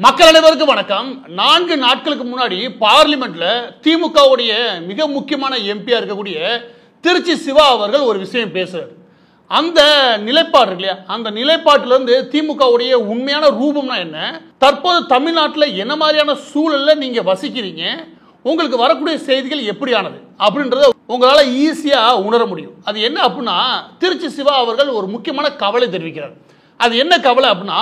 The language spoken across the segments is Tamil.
மக்கள் அனைவருக்கும் வணக்கம். 4 நாட்களுக்கு முன்னாடி பார்லிமெண்ட்ல திமுகவுடைய மிக முக்கியமான எம்பியா இருக்கக்கூடிய திருச்சி சிவா அவர்கள் ஒரு விஷயம் பேசுறாரு. அந்த நிலைப்பாடு இருக்கு இல்லையா, அந்த நிலைப்பாட்டில இருந்து திமுகவுடைய உண்மையான ரூபம்னா என்ன, தற்போது தமிழ்நாட்டில் என்ன மாதிரியான சூழல்ல நீங்க வசிக்கிறீங்க, உங்களுக்கு வரக்கூடிய செய்திகள் எப்படியானது அப்படின்றத உங்களால ஈஸியா உணர முடியும். அது என்ன அப்படின்னா, திருச்சி சிவா அவர்கள் ஒரு முக்கியமான கவலை தெரிவிக்கிறார். அது என்ன கவலை அப்படின்னா,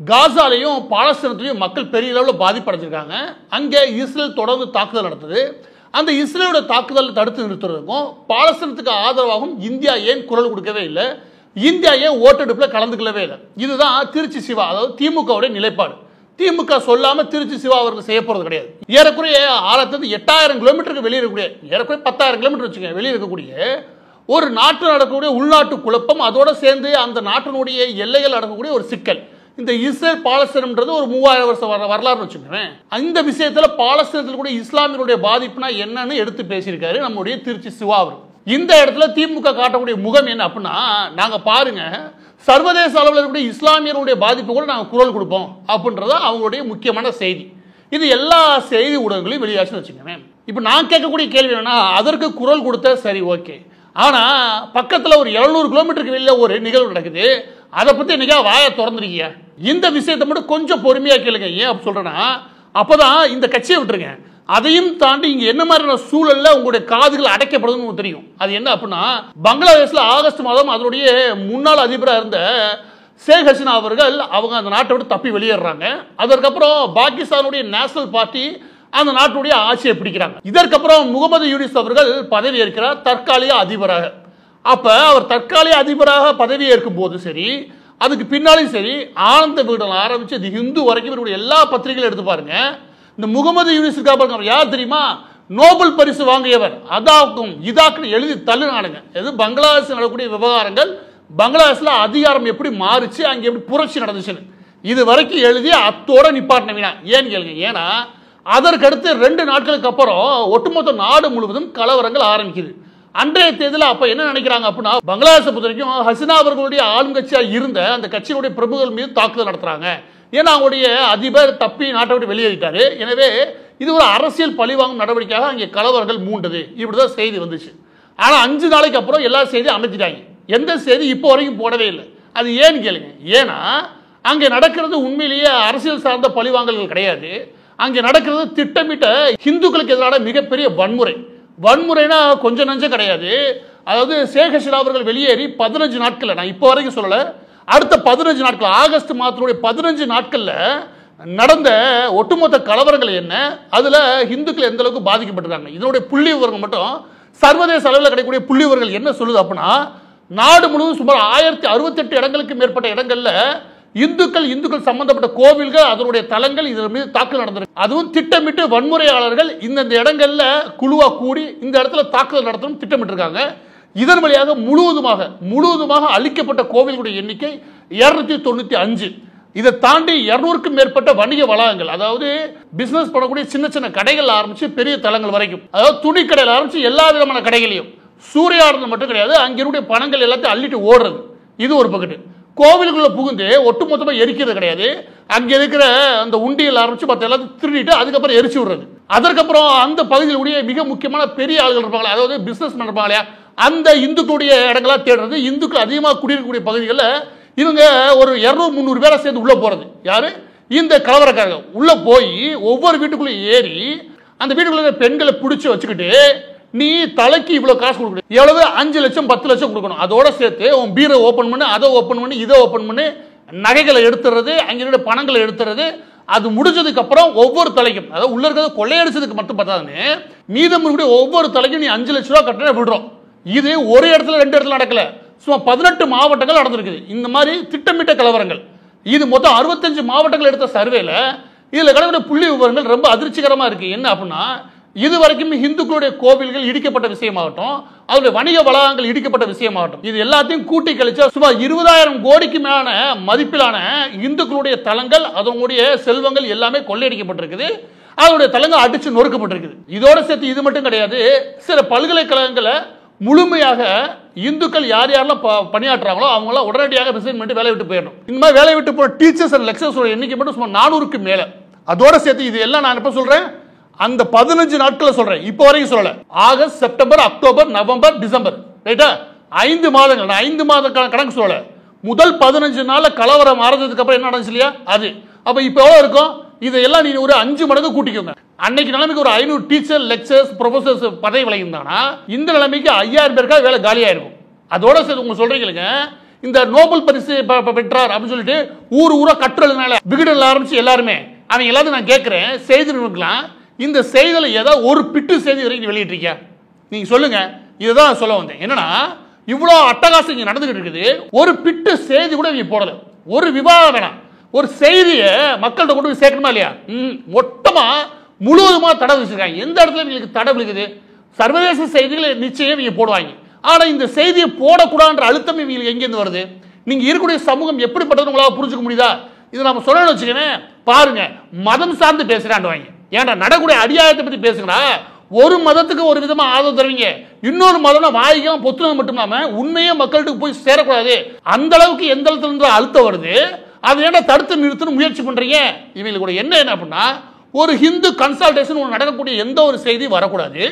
காசாலையும் பாலஸ்தீனத்திலையும் மக்கள் பெரிய அளவில் பாதிப்படைஞ்சிருக்காங்க. அங்கே இஸ்ரேல் தொடர்ந்து தாக்குதல் நடத்துது. அந்த இஸ்ரேலோட தாக்குதலை தடுத்து நிறுத்துறதுக்கும் பாலஸ்தீனத்துக்கு ஆதரவாகவும் இந்தியா ஏன் குரல் கொடுக்கவே இல்லை, இந்தியா ஏன் ஓட்டெடுப்பில் கலந்துக்கவே இல்லை. இதுதான் திருச்சி சிவா, அதாவது திமுகவுடைய நிலைப்பாடு. திமுக சொல்லாம திருச்சி சிவா அவர்கள் செய்ய போறது கிடையாது. ஏறக்குறைய 8,000 கிலோமீட்டருக்கு வெளியே இருக்கக்கூடிய, ஏறக்குறைய 10,000 கிலோமீட்டர் வச்சுக்க வெளியே இருக்கக்கூடிய ஒரு நாட்டில் நடக்கக்கூடிய உள்நாட்டு குழப்பம், அதோட சேர்ந்து அந்த நாட்டினுடைய எல்லைகள் நடக்கக்கூடிய ஒரு சிக்கல். இந்த இஸ்ரேல் பாலஸ்தீனம்ன்றது ஒரு 3000 வருஷம் வரலாறு வச்சுக்கோங்க. அந்த விஷயத்துல பாலஸ்தீனத்தில் கூட இஸ்லாமியருடைய பாதிப்புனா என்னன்னு எடுத்து பேசியிருக்காரு நம்முடைய திருச்சி சிவா அவர். இந்த இடத்துல திமுக காட்டக்கூடிய முகம் என்ன அப்படின்னா, நாங்க பாருங்க சர்வதேச அளவில் இருக்கக்கூடிய இஸ்லாமியருடைய பாதிப்பு கூட நாங்கள் குரல் கொடுப்போம் அப்படின்றத அவங்களுடைய முக்கியமான செய்தி. இது எல்லா செய்தி ஊடகங்களையும் வெளியாச்சுன்னு வச்சுக்கோங்க. இப்போ நான் கேட்கக்கூடிய கேள்வி என்னன்னா, அதற்கு குரல் கொடுத்த சரி ஓகே, ஆனா பக்கத்தில் ஒரு 700 கிலோமீட்டருக்கு வெளியில ஒரு நிகழ்வு நடக்குது, அதை பத்தி இன்னைக்கா வாயை திறந்துருக்கீங்க. இந்த விஷயத்தை மட்டும் கொஞ்சம் பொறுமையா கேளுங்க. ஏன் அப்படி சொல்றேன்னா, அப்பதான் இந்த கட்சியை விட்டுருங்க, அதையும் தாண்டி இங்க என்ன மாதிரியான சூழல்ல உங்களுடைய காதுகள் அடைக்கப்படுதுன்னு தெரியும். அது என்ன அப்படின்னா, பங்களாதேஷ்ல ஆகஸ்ட் மாதம் அதனுடைய முன்னாள் அதிபராக இருந்த ஷேக் ஹசீனா அவர்கள் அவங்க அந்த நாட்டை விட்டு தப்பி வெளியேறாங்க. அதற்கப்புறம் பாகிஸ்தானுடைய நேஷனல் பார்ட்டி அந்த நாட்டுடைய ஆட்சியை பிடிக்கிறாங்க. இதற்கப்புறம் முகமது யூனிஸ் அவர்கள் பதவி ஏற்கிறார் தற்காலிக அதிபராக. அப்ப அவர் தற்காலிக அதிபராக பதவி ஏற்கும் போது சரி, அதுக்கு பின்னாலும் சரி, ஆனந்த விகடன் ஆரம்பிச்சு தி ஹிந்து வரைக்கும் இவருடைய எல்லா பத்திரிகைகளும் எடுத்து பாருங்க. இந்த முகமது யூனிஸ் யார் தெரியுமா, நோபல் பரிசு வாங்கியவர். அதாக்கும் இதாக்குன்னு எழுதி தள்ளுனானுங்க. எது பங்களாதேஷ் நடக்கக்கூடிய விவகாரங்கள், பங்களாதேஷ்ல அதிகாரம் எப்படி மாறுச்சு, அங்கே எப்படி புரட்சி நடந்துச்சுன்னு இது வரைக்கும் எழுதி அத்தோட நிப்பாட்டினா. ஏன்னு கேளுங்க, ஏன்னா அதற்கடுத்து 2 நாட்களுக்கு அப்புறம் ஒட்டுமொத்த நாடு முழுவதும் கலவரங்கள் ஆரம்பிக்குது. அன்றைய தேதியில் அப்ப என்ன நினைக்கிறாங்க அப்படின்னா, பங்களாதேஷை பொறுத்த வரைக்கும் ஹசீனா அவர்களுடைய ஆளுங்கட்சியா இருந்த அந்த கட்சியினுடைய பிரபுகள் மீது தாக்குதல் நடத்துறாங்க. ஏன்னா அவங்களுடைய அதிபர் தப்பி நாட்டை விட்டு வெளியேறிட்டாரு. எனவே இது ஒரு அரசியல் பழிவாங்கும் நடவடிக்கையாக அங்கே கலவரங்கள் மூண்டது. இப்படிதான் செய்தி வந்துச்சு. ஆனா 5 நாளைக்கு அப்புறம் எல்லா செய்தியும் அமைச்சிட்டாங்க. எந்த செய்தி இப்போ வரைக்கும் போடவே இல்லை. அது ஏன்னு கேளுங்க, ஏன்னா அங்கே நடக்கிறது உண்மையிலேயே அரசியல் சார்ந்த பழிவாங்கல்கள் கிடையாது. அங்கே நடக்கிறது திட்டமிட்ட இந்துக்களுக்கு எதிரான மிகப்பெரிய வன்முறை. வன்முறைனா கொஞ்சம் நஞ்சம் கிடையாது. அதாவது ஷேக் ஹசீனா அவர்கள் வெளியேறி 15 நாட்கள், நான் இப்போ வரைக்கும் சொல்லலை, அடுத்த 15 நாட்கள், ஆகஸ்ட் மாதத்தினுடைய 15 நாட்கள்ல நடந்த ஒட்டுமொத்த கலவரங்கள் என்ன, அதுல இந்துக்கள் எந்த அளவுக்கு பாதிக்கப்பட்டிருக்காங்க, இதனுடைய புள்ளி விவரங்கள் மட்டும் சர்வதேச அளவில் கிடைக்கக்கூடிய புள்ளி விவரங்கள் என்ன சொல்லுது அப்படின்னா, நாடு முழுவதும் சுமார் 1068 இடங்களுக்கு மேற்பட்ட இடங்கள்ல இந்துக்கள் சம்பந்தப்பட்ட கோவில்கள், அதனுடைய தலங்கள் இதன் மீது தாக்குதல் நடந்திருக்கு. அதுவும் திட்டமிட்டு வன்முறையாளர்கள் இந்த இடங்கள்ல குழுவா கூடி இந்த இடத்துல தாக்குதல் நடத்தணும் திட்டமிட்டிருக்காங்க. இதன் வழியாக முழுவதுமாக அழிக்கப்பட்ட கோவில்களுடைய எண்ணிக்கை 295. இதை தாண்டி 200க்கும் மேற்பட்ட வணிக வளாகங்கள், அதாவது பிசினஸ் பண்ணக்கூடிய சின்ன சின்ன கடைகள் ஆரம்பிச்சு பெரிய தலங்கள் வரைக்கும், அதாவது துணி கடையில் ஆரம்பிச்சு எல்லா விதமான கடைகளையும், சூறையாடுறது மட்டும் கிடையாது, அங்கிருடைய பணங்கள் எல்லாத்தையும் அள்ளிட்டு ஓடுறது. இது ஒரு பக்கத்து. கோவிலுக்குள்ள புகுந்து ஒட்டுமொத்தமா எரிக்கிறது கிடையாது, அங்க இருக்கிற அந்த உண்டியல் ஆரம்பிச்சு மற்ற எல்லாத்தையும் திருடிட்டு அதுக்கப்புறம் எரிச்சு விடுறது. அதற்கப்புறம் அந்த பகுதியிலுடைய மிக முக்கியமான பெரிய ஆளுகள் இருப்பாங்களா, அதாவது பிசினஸ் பண்ணுறாங்களா, அந்த இந்துக்களுடைய இடங்களா தேடுறது. இந்துக்கள் அதிகமாக குடியிருக்கக்கூடிய பகுதிகளில் இவங்க ஒரு 200-300 பேரை சேர்ந்து உள்ள போறது. யாரு? இந்த கலவரக்காரங்க உள்ள போய் ஒவ்வொரு வீட்டுக்குள்ள ஏறி அந்த வீட்டுக்குள்ள பெண்களை பிடிச்சி வச்சுக்கிட்டு, நீ தலைக்கு இவ்வளவு காசு கொடுக்கணும், எவ்வளவு 5 லட்சம் 10 லட்சம் கொடுக்கணும், அதோட சேர்த்து உன் பீரை ஓப்பன் பண்ணு, அதை ஓப்பன் பண்ணி, இதை ஓப்பன் பண்ணி, நகைகளை எடுத்துறது, அங்கிருந்த பணங்களை எடுத்துறது. அது முடிஞ்சதுக்கு அப்புறம் ஒவ்வொரு தலைக்கும், அதாவது உள்ள இருக்கிறது கொள்ளையடிச்சதுக்கு மட்டும் பார்த்தாதுன்னு மீதம் ஒவ்வொரு தலைக்கும் நீ 5 லட்ச ரூபா கட்டண விடுறோம். இது ஒரு இடத்துல 2 இடத்துல நடக்கல, சும்மா 18 மாவட்டங்கள் நடந்திருக்குது இந்த மாதிரி திட்டமிட்ட கலவரங்கள். இது மொத்தம் 65 மாவட்டங்கள் எடுத்த சர்வேல இதுல கிடைக்கிற புள்ளி விவரங்கள் ரொம்ப அதிர்ச்சிகரமா இருக்கு. என்ன அப்படின்னா, இதுவரைக்கும் இந்துக்களுடைய கோவில்கள் இடிக்கப்பட்ட விஷயமாகட்டும், அவருடைய வணிக வளாகங்கள் இடிக்கப்பட்ட விஷயமாகட்டும், இது எல்லாத்தையும் கூட்டி கழிச்சா சுமார் 20,000 கோடிக்கு மேலான மதிப்பிலான இந்துக்களுடைய தலங்கள், அதனுடைய செல்வங்கள் எல்லாமே கொள்ளையடிக்கப்பட்டிருக்குது. அதனுடைய தலங்கள் அடிச்சு நொறுக்கப்பட்டிருக்குது. இதோட சேர்த்து இது மட்டும் கிடையாது, சில பல்கலைக்கழகங்களை முழுமையாக இந்துக்கள் யார் யாரெல்லாம் பணியாற்றுறாங்களோ அவங்களாம் உடனடியாக ரிசைன் பண்ணிட்டு வேலையை விட்டு போயிடணும். இந்த மாதிரி வேலையை விட்டு போகிற டீச்சர்ஸ் அண்ட் லெக்சர்ஸோட எண்ணிக்கை மட்டும் சுமார் 400க்கு மேலே. அதோட சேர்த்து இது எல்லாம் நான் எப்போ சொல்கிறேன், அந்த 15 நாட்களில் சொல்கிறேன், இப்போ வரைக்கும் சொல்லலை. August, September, October, November, December, ரைட்டா? 5 மாதங்கள். நான் 5 மாத கணக்கு சொல்லலை. முதல் 15 நாளில் கலவரம் ஆரம்பிச்சதுக்கு அப்புறம் என்ன நடந்துச்சு இல்லையா அது. அப்போ இப்போ எவ்வளோ இருக்கும், இதையெல்லாம் நீ ஒரு 5 மடங்கு கூட்டிக்கோங்க. அன்னைக்கு நிலைமைக்கு ஒரு 500 டீச்சர், லெக்சர்ஸ், ப்ரொஃபசர்ஸ் பதவி விலகிருந்தாங்கன்னா இந்த நிலைமைக்கு 5000 பேருக்கா வேலை காலியாக இருக்கும். அதோட சேர்த்து உங்க சொல்றீங்க, இந்த நோபல் பரிசு பெற்றார் அப்படின்னு சொல்லிட்டு ஊரா கட்டுறதுனால விகடன் ஆரம்பிச்சு எல்லாருமே அவங்க எல்லாத்தையும் நான் கேட்கிறேன், செய்தி நிறுவனம் இந்த செய்தியில ஏதாவது ஒரு பிட்டு செய்தி வரைக்கும் வெளியிட்டிருக்கியா? நீங்க சொல்லுங்க. இதுதான் சொல்ல வந்தேன். என்னன்னா இவ்வளோ அட்டகாசம் இங்கே நடந்துகிட்டு இருக்குது, ஒரு பிட்டு செய்தி கூட இவங்க போடல. ஒரு விவாதம் வேணாம், ஒரு செய்தியை மக்கள்கிட்ட கொண்டு போய் சேர்க்கணுமா இல்லையா? மொத்தமா முழுவதுமா தடை வச்சிருக்காங்க. எந்த இடத்துல இவங்களுக்கு தடை விழுகுது? சர்வதேச செய்திகளை நிச்சயம் இவங்க போடுவாங்க. ஆனா இந்த செய்தியை போடக்கூடாதுன்ற அழுத்தம் இவங்களுக்கு எங்கேருந்து வருது? நீங்க இருக்கக்கூடிய சமூகம் எப்படிப்பட்டது உங்களால் புரிஞ்சுக்க முடியுதா? இது நம்ம சொல்லணும்னு வச்சுக்கோங்க. பாருங்க, மதம் சார்ந்து பேசுறாண்டுவாங்க. ஏன்டா நடக்கூடிய அடியாயத்தை பத்தி பேசுங்கன்னா ஒரு மதத்துக்கு ஒரு விதமா ஆதரவு தருவீங்க, இன்னொரு மதம்னா வாய்க்கும் பொத்துனது மட்டும் இல்லாம உண்மையே மக்களுக்கு போய் சேரக்கூடாது, அந்த அளவுக்கு எந்த இடத்துல இருந்து அழுத்தம் வருது. அதை ஏன்டா தடுத்து நிறுத்தணும் முயற்சி பண்றீங்க? இவங்களுக்கு என்ன அப்படின்னா, ஒரு ஹிந்து கன்சல்டேஷன் ஒன்று நடக்கக்கூடிய எந்த ஒரு செய்தி வரக்கூடாது.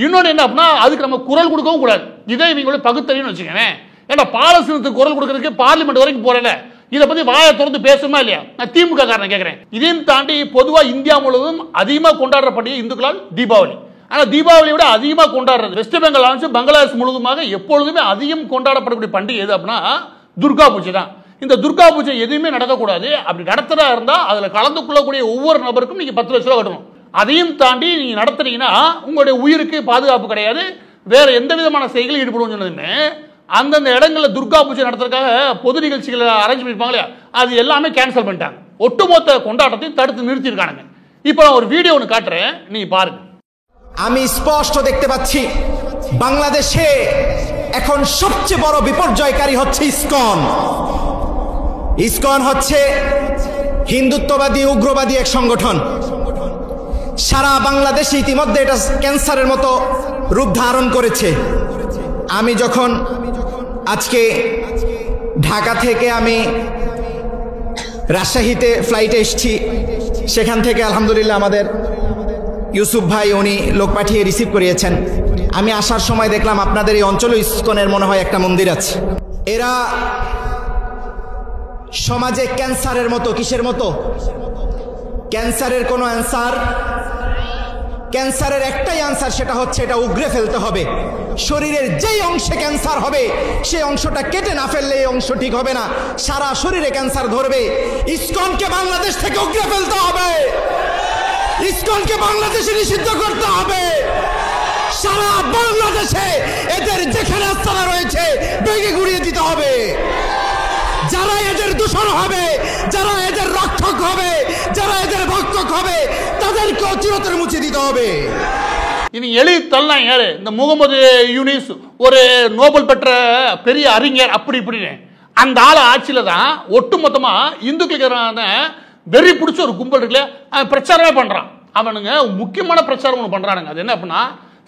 இன்னொன்று என்ன அப்படின்னா, அதுக்கு நம்ம குரல் கொடுக்கவும் கூடாது. இதே இவங்களுடைய பகுத்தறிவுன்னு வச்சுக்கோங்க. ஏன்னா பாலஸ்தீனத்துக்கு குரல் கொடுக்கறதுக்கு பார்லிமெண்ட் வரைக்கும் போறேன், இதை பத்தி வாயை திறந்து பேசுமா இல்லையா? நான் திமுக காரன் கேட்கிறேன். இதையும் தாண்டி பொதுவாக இந்தியா முழுவதும் அதிகமாக கொண்டாடுற பண்டிகை இந்துக்களால் தீபாவளி. ஆனால் தீபாவளியை விட அதிகமாக கொண்டாடுறது வெஸ்ட் பெங்கால் ஆரம்பிச்சு பங்களாதேஷ் முழுவதுமாக எப்பொழுதுமே அதிகம் கொண்டாடப்படக்கூடிய பண்டிகை எது அப்படின்னா துர்கா பூஜை தான். இந்த துர்கா பூஜை எதுவுமே நடக்கக்கூடாது. அப்படி நடத்துறதா இருந்தா அதுல கலந்து கொள்ளக்கூடிய ஒவ்வொரு நபருக்கும் நீங்க 10 லட்சம் ரூபாய் கட்டணும். அதையும் தாண்டி நீங்க நடத்துறீங்கன்னா உங்களுடைய உயிருக்கு பாதுகாப்பு கிடையாது, வேற எந்த விதமான செயல்களில் ஈடுபடுவோம் சொன்னதுமே அந்தந்த இடங்கள்ல துர்கா பூஜை நடத்துறதுக்காக பொது நிகழ்ச்சிகளை அரேஞ்ச் பண்ணிருப்பாங்க, அது எல்லாமே கேன்சல் பண்ணிட்டாங்க. ஒட்டுமொத்த கொண்டாட்டத்தையும் தடுத்து நிறுத்திருக்கானுங்க. இப்போ நான் ஒரு வீடியோ ஒன்று காட்டுறேன், நீங்க பாருங்க. আমি স্পষ্ট দেখতে পাচ্ছি বাংলাদেশে এখন সবচেয়ে বড় বিপর্যয়কারী হচ্ছে ইসকন। ইসকন হচ্ছে হিন্দুত্ববাদী উগ্রবাদী এক সংগঠন। সারা বাংলাদেশে ইতিমধ্যে এটা ক্যান্সারের মতো রূপ ধারণ করেছে। আমি যখন আজকে ঢাকা থেকে আমি রাজশাহীতে ফ্লাইটে এসেছি, সেখান থেকে আলহামদুলিল্লাহ আমাদের ইউসুফ ভাই উনি লোক পাঠিয়ে রিসিভ করিয়েছেন। আমি আসার সময় দেখলাম আপনাদের এই অঞ্চলে ইসকনের মনে হয় একটা মন্দির আছে। এরা সমাজে ক্যান্সারের মতো, কিসের মতো? ক্যান্সারের কোনো অ্যান্সার, ক্যান্সারের একটাই অ্যান্সার, সেটা হচ্ছে এটা উগড়ে ফেলতে হবে। শরীরের যেই অংশে ক্যান্সার হবে সেই অংশটা কেটে না ফেললে এই অংশ ঠিক হবে না, সারা শরীরে ক্যান্সার ধরবে। ইসকনকে বাংলাদেশ থেকে উগড়ে ফেলতে হবে, ইসকনকে বাংলাদেশে নিষিদ্ধ করতে হবে। সারা বাংলাদেশে এদের যেখানে আস্তানা রয়েছে ভেঙে গুড়িয়ে দিতে হবে। যারা এদের দূষণ হবে, যারা এদের রক্ষক হবে, যারা এদের ভক্ষক হবে, তাদেরকে চিরতরে মুছে দিতে হবে। இனி எழுதி தள்ளலாம் யாரு? இந்த முகமது யூனிஸ், ஒரு நோபல் பெற்ற பெரிய அறிஞர், அப்படி இப்படின்னு அந்த ஆள ஆட்சியில தான் ஒட்டுமொத்தமா இந்துக்களுக்கு வெறி பிடிச்ச ஒரு கும்பல் இருக்குல்ல, அவன் பிரச்சாரமே பண்றான். அவனுங்க முக்கியமான பிரச்சாரம் ஒன்று பண்றானுங்க. அது என்ன அப்படின்னா,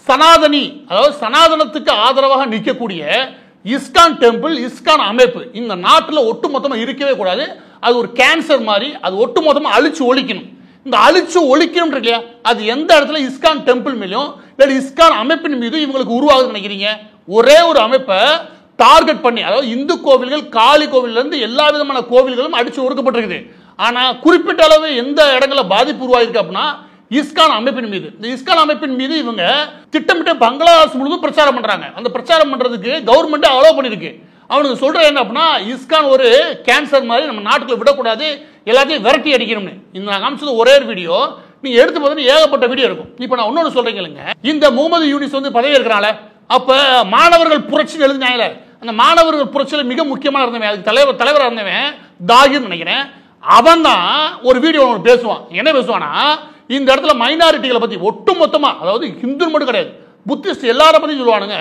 சனாதனி, அதாவது சனாதனத்துக்கு ஆதரவாக நிற்கக்கூடிய இஸ்கான் டெம்பிள், இஸ்கான் அமைப்பு இந்த நாட்டில் ஒட்டுமொத்தமாக இருக்கவே கூடாது. அது ஒரு கேன்சர் மாதிரி, அது ஒட்டுமொத்தமாக அழிச்சு ஒழிக்கணும். இந்த அழிச்சு ஒழிக்கணும் இல்லையா, அது எந்த இடத்துல இஸ்கான் டெம்பிள் மேலும் இல்லை இஸ்கான் அமைப்பின் மீது இவங்களுக்கு உருவாகுது நினைக்கிறீங்க? ஒரே ஒரு அமைப்பை டார்கெட் பண்ணி, அதாவது இந்து கோவில்கள், காளி கோவில்ல இருந்து எல்லா விதமான கோவில்களும் அடிச்சு ஒடுக்கப்பட்டிருக்குது. ஆனா குறிப்பிட்ட அளவு எந்த இடங்களில் பாதிப்பு உருவாயிருக்கு அப்படின்னா இஸ்கான் அமைப்பின் மீது. இந்த இஸ்கான் அமைப்பின் மீது இவங்க திட்டமிட்ட பங்களாதேஷ் முழுவதும் பிரச்சாரம் பண்றாங்க. அந்த பிரச்சாரம் பண்றதுக்கு கவர்மெண்ட் அலோவ் பண்ணிருக்கு. அவனுக்கு சொல்றது என்ன அப்படின்னா, இஸ்கான் ஒரு கேன்சர் மாதிரி நம்ம நாட்டுக்குள்ள விடக்கூடாது, எல்லாத்தையும் விரட்டி அடிக்கணும்னு. இந்த நான் காமிச்சது ஒரே ஒரு வீடியோ, நீங்க எடுத்து பார்த்தீங்கன்னா ஏகப்பட்ட வீடியோ இருக்கும். இப்போ நான் இன்னொன்று சொல்றீங்க, இந்த முகமது யூனிஸ் வந்து பதவி இருக்கிறாங்களே, அப்ப மாணவர்கள் புரட்சி எழுதினாங்களே, அந்த மாணவர்கள் புரட்சியில் மிக முக்கியமான இருந்தவன், அதுக்கு தலைவராக இருந்தவன் தாகிர் நினைக்கிறேன். அவன் தான் ஒரு வீடியோ பேசுவான். என்ன பேசுவானா, இந்த இடத்துல மைனாரிட்டிகளை பத்தி ஒட்டுமொத்தமா, அதாவது ஹிந்து மட்டும் கிடையாது, புத்திஸ்ட் எல்லார பத்தி சொல்லுவானுங்க.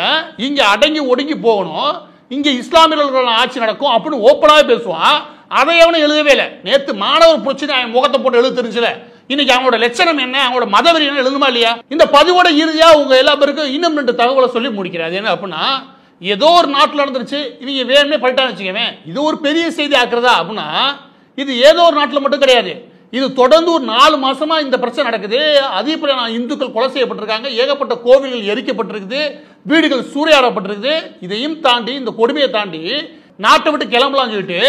இங்க அடங்கி ஒடுங்கி போகணும், இங்க இஸ்லாமியர்கள் ஆட்சி நடக்கும் அப்படின்னு ஓப்பனாவே பேசுவான். அதை அவனை எழுதவே இல்லை. நேற்று மாணவர் புரட்சி முகத்தை போட்டு எழுத தெரிஞ்சல, இன்னைக்கு அவங்களோட லட்சணம் என்ன, அவங்களோட மதவெறி என்ன எழுதுமா இல்லையா? இந்த பதிவோட இறுதியா உங்க எல்லா பேருக்கும் இன்னும் 2 தகவலை சொல்லி முடிக்கிறார். என்ன அப்படின்னா, ஏதோ ஒரு நாட்டில் நடந்துருச்சு, இவங்க வேணுமே பண்ணிட்டான்னு வச்சுக்கவே, இது ஒரு பெரிய செய்தி ஆக்குறதா அப்படின்னா, இது ஏதோ ஒரு நாட்டில் மட்டும் கிடையாது. இது தொடர்ந்து ஒரு 4 மாசமா இந்த பிரச்சனை நடக்குது. அதிகப்படியான இந்துக்கள் கொலை செய்யப்பட்டிருக்காங்க, ஏகப்பட்ட கோவில்கள் எரிக்கப்பட்டிருக்குது, வீடுகள் சூறையாடப்பட்டிருக்குது. இதையும் தாண்டி, இந்த கொடுமையை தாண்டி நாட்டை விட்டு கிளம்பலாம்னு சொல்லிட்டு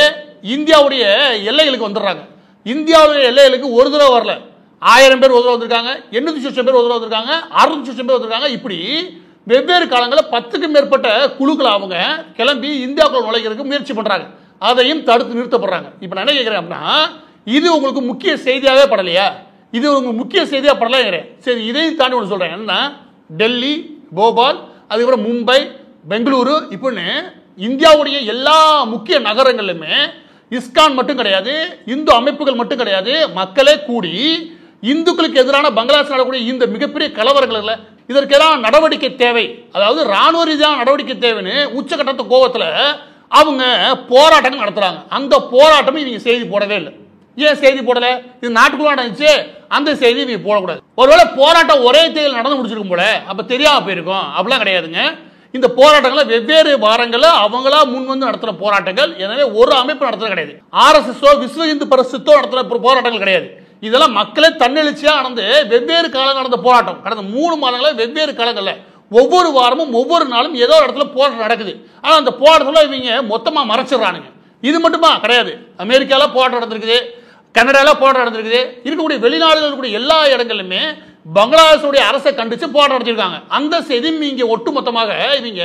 இந்தியாவுடைய எல்லைகளுக்கு வந்துடுறாங்க. இந்தியாவுடைய எல்லைகளுக்கு ஒரு தடவை வரல, 1000 பேர் ஒரு தடவை வந்திருக்காங்க, 800 லட்சம் பேர் ஒரு தடவை வந்திருக்காங்க, 600 லட்சம் பேர் வந்திருக்காங்க. இப்படி வெவ்வேறு காலங்களில் 10க்கும் மேற்பட்ட குழுக்களை அவங்க கிளம்பி இந்தியாவுக்குள்ள நுழைக்கிறதுக்கு முயற்சி பண்றாங்க. அதையும் தடுத்து நிறுத்தப்படுறாங்க. இப்போ நான் என்ன கேட்கிறேன் அப்படின்னா, இது உங்களுக்கு முக்கிய செய்தியாகவே படலையா? இது உங்களுக்கு முக்கிய செய்தியாக படல. சரி, இதையும் தாண்டி ஒன்று சொல்றேன். என்னன்னா, டெல்லி, போபால், அதுக்கப்புறம் மும்பை, பெங்களூரு, இப்படின்னு இந்தியாவுடைய எல்லா முக்கிய நகரங்களிலுமே இஸ்கான் மட்டும் கிடையாது, இந்து அமைப்புகள் மட்டும் கிடையாது, மக்களே கூடி இந்துக்களுக்கு எதிரான பங்களாதேஷ் நடக்கக்கூடிய இந்த மிகப்பெரிய கலவரங்கள் இதற்கெல்லாம் நடவடிக்கை தேவை, அதாவது ராணுவ ரீதியான நடவடிக்கை தேவைன்னு உச்சகட்டத்து கோபத்தில் அவங்க போராட்டங்கள் நடத்துறாங்க. அந்த போராட்டம் இவங்க செய்தி போடவே இல்லை. ஏன் செய்தி போடல? இது நாட்டுக்குள்ள நடந்துச்சு, அந்த செய்தி இவங்க போடக்கூடாது. ஒருவேளை போராட்டம் ஒரே தேதியில் நடந்து முடிச்சிருக்கும் போல, அப்ப தெரியாம போயிருக்கும். அப்படிலாம் கிடையாதுங்க. இந்த போராட்டங்களை வெவ்வேறு வாரங்களில் அவங்களா முன் வந்து நடத்துற போராட்டங்கள். எனவே ஒரு அமைப்பு நடத்துறது கிடையாது. RSSஓ விஸ்வ இந்து பரிஷத்தோ நடத்துற போராட்டங்கள் கிடையாது. இதெல்லாம் மக்களே தன்னெழுச்சியா நடந்து வெவ்வேறு காலங்கள் நடந்த போராட்டம். கடந்த 3 மாதங்களில் வெவ்வேறு காலங்களில் ஒவ்வொரு வாரமும் ஒவ்வொரு நாளும் ஏதோ இடத்துல போராட்டம் நடக்குது. ஆனால் அந்த போராட்டத்தில் இவங்க மொத்தமாக மறைச்சிடறானுங்க. இது மட்டுமா கிடையாது. அமெரிக்காவில் போராட்டம் நடந்திருக்குது, கனடாவில் போராட்டம் நடந்திருக்குது, இருக்கக்கூடிய வெளிநாடுகள் இருக்கக்கூடிய எல்லா இடங்களிலுமே பங்களாதேஷுடைய அரசை கண்டிச்சு போராட்டம் நடத்திருக்காங்க. அந்த செய்தி இங்க ஒட்டுமொத்தமாக இவங்க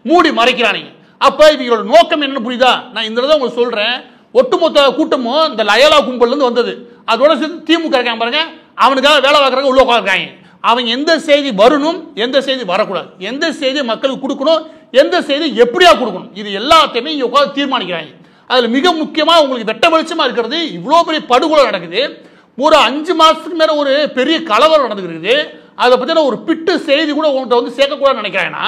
மூடி மறைக்கிறானுங்க. அப்ப இவங்களோட நோக்கம் என்னன்னு புரியுதா? நான் இந்த தடவை உங்களுக்கு சொல்றேன். ஒட்டுமொத்த கூட்டமும் இந்த லயலா கும்பல்ல இருந்து வந்தது. அதோட சேர்த்து திமுக இருக்காங்க பாருங்க, அவனுக்காக வேலை பார்க்கறாங்க, உள்ள உட்கார்றாங்க. அவங்க எந்த செய்தி வரணும், எந்த செய்தி வரக்கூடாது, எந்த செய்தி மக்களுக்கு கொடுக்கணும், எந்த செய்தி எப்படியா கொடுக்கணும், இது எல்லாத்தையுமே இங்க உட்கார்ந்து தீர்மானிக்கிறாங்க. அதுல மிக முக்கியமா உங்களுக்கு வெட்ட வெளிச்சமா இருக்கிறது, இவ்வளோ பெரிய படுகொலை நடக்குது. ஒரு 5 மாசத்துக்கு மேல ஒரு பெரிய கலவரம் நடந்துருக்கு. அதை பத்தின ஒரு பிட்டு செய்தி கூட உங்கள்கிட்ட வந்து சேர்க்கக்கூடாதுன்னு நினைக்கிறாங்கன்னா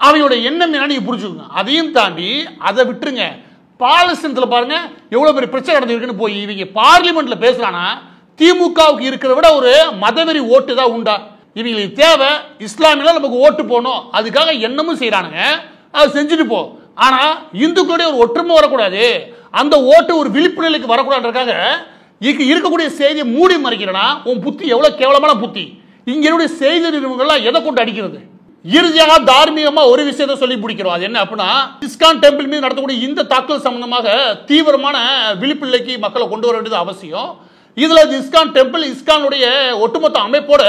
அவங்களோட எண்ணம் என்ன நீங்க புரிஞ்சுக்கோங்க. அதையும் தாண்டி அதை விட்டுருங்க. பாலஸ்தீனத்தில் பாருங்க எவ்வளவு பெரிய பிரச்சனை நடந்திருக்குன்னு போய் இவங்க பார்லிமெண்ட்ல பேசுறானா, திமுகவுக்கு இருக்கிறத விட ஒரு மதவெறி ஓட்டு தான் உண்டா? இவங்களுக்கு தேவை இஸ்லாமியில நமக்கு ஓட்டு போகணும், அதுக்காக என்னமும் செய்யறானுங்க, அதை செஞ்சுட்டு போ. ஆனா இந்துக்களுடைய ஒரு ஒற்றுமை வரக்கூடாது, அந்த ஓட்டு ஒரு விழிப்புணர்வுக்கு வரக்கூடாதுக்காக இருக்கக்கூடிய செய்தியை மூடி மறைக்கிறனா உன் புத்தி எவ்வளவு கேவலமான புத்தி. இங்க என்னுடைய செய்தி நிறுவனங்கள்லாம் எதை கொண்டு அடிக்கிறது? இறுதியாக தார்மீகமா ஒரு விஷயத்தை சொல்லி பிடிக்கிறோம். அது என்ன அப்படின்னா, இஸ்கான் டெம்பிள் மீது நடத்தக்கூடிய இந்த தாக்குதல் சம்பந்தமாக தீவிரமான விழிப்புநிலைக்கு மக்களை கொண்டு வர வேண்டியது அவசியம். இதுல இஸ்கான் டெம்பிள், இஸ்கானுடைய ஒட்டுமொத்த அமைப்போட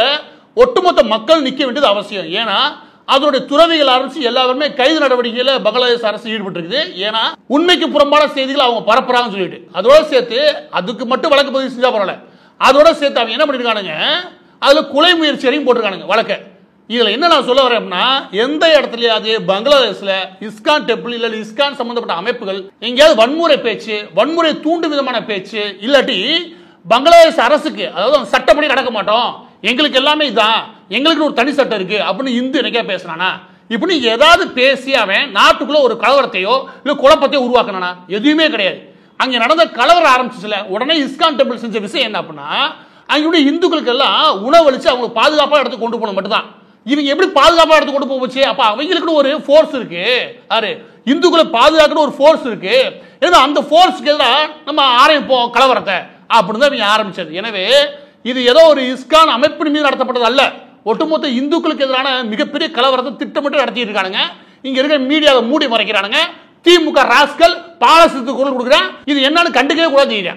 ஒட்டுமொத்த மக்கள் நிக்க வேண்டியது அவசியம். ஏன்னா அதனுடைய துறவிகள் ஆரம்பிச்சு எல்லாருமே கைது நடவடிக்கையில பங்களாதேஷ் அரசு ஈடுபட்டு இருக்குது. ஏன்னா உண்மைக்கு புறம்பான செய்திகள் அவங்க பரப்புறாங்கன்னு சொல்லிட்டு அதோட சேர்த்து அதுக்கு மட்டும் வழக்கு பதிவு செஞ்சா பரவாயில்ல, அதோட சேர்த்து அவங்க என்ன பண்ணிருக்கானுங்க, அதுல கொலை முயற்சி வரையும் போட்டிருக்கானுங்க வழக்க. இதுல என்ன நான் சொல்ல வரேன்னா, எந்த இடத்துலயாவது பங்களாதேஷ்ல இஸ்கான் டெம்பிள் இல்ல இஸ்கான் சம்பந்தப்பட்ட அமைப்புகள் எங்கேயாவது வன்முறை பேச்சு, வன்முறை தூண்டும் விதமான பேச்சு, இல்லாட்டி பங்களாதேஷ் அரசுக்கு அதாவது சட்டப்படி நடக்க மாட்டோம், எங்களுக்கு எல்லாமே இதான், எங்களுக்கு ஒரு தனி சட்டம் இருக்கு அப்படின்னு இந்து என்னைக்கா பேசினானா, இப்படி ஏதாவது பேசி அவன் நாட்டுக்குள்ள ஒரு கலவரத்தையோ இல்ல குழப்பத்தையோ உருவாக்கினானா? எதுவுமே கிடையாது. அங்க நடந்த கலவரம் ஆரம்பிச்சுல உடனே இஸ்கான் டெம்பிள் செஞ்ச விஷயம் என்ன அப்படின்னா, அங்குடைய இந்துக்களுக்கு எல்லாம் உணவளிச்சு அவங்க பாதுகாப்பா இடத்துக்கு கொண்டு போன மட்டும்தான். இவங்க எப்படி பாதுகாப்பா எடுத்து கொண்டு போச்சு? அப்ப அவங்களுக்கு ஒரு ஃபோர்ஸ் இருக்கு, யாரு இந்துக்களை பாதுகாக்கிற ஒரு ஃபோர்ஸ் இருக்கு. ஏன்னா அந்த ஃபோர்ஸ்க்கு எதிராக நம்ம ஆரம்பிப்போம் கலவரத்தை அப்படின்னு தான் இவங்க ஆரம்பிச்சது. எனவே இது ஏதோ ஒரு இஸ்கான் அமைப்பின் மீது நடத்தப்பட்டது அல்ல, ஒட்டுமொத்த இந்துக்களுக்கு எதிரான மிகப்பெரிய கலவரத்தை திட்டமிட்டு நடத்திட்டு இருக்கானுங்க. இங்க இருக்கிற மீடியாவை மூடி மறைக்கிறானுங்க. திமுக ராஸ்கல் பாலஸ்தீனத்துக்கு குரல் கொடுக்குறேன், இது என்னன்னு கண்டுக்கவே கூடாது.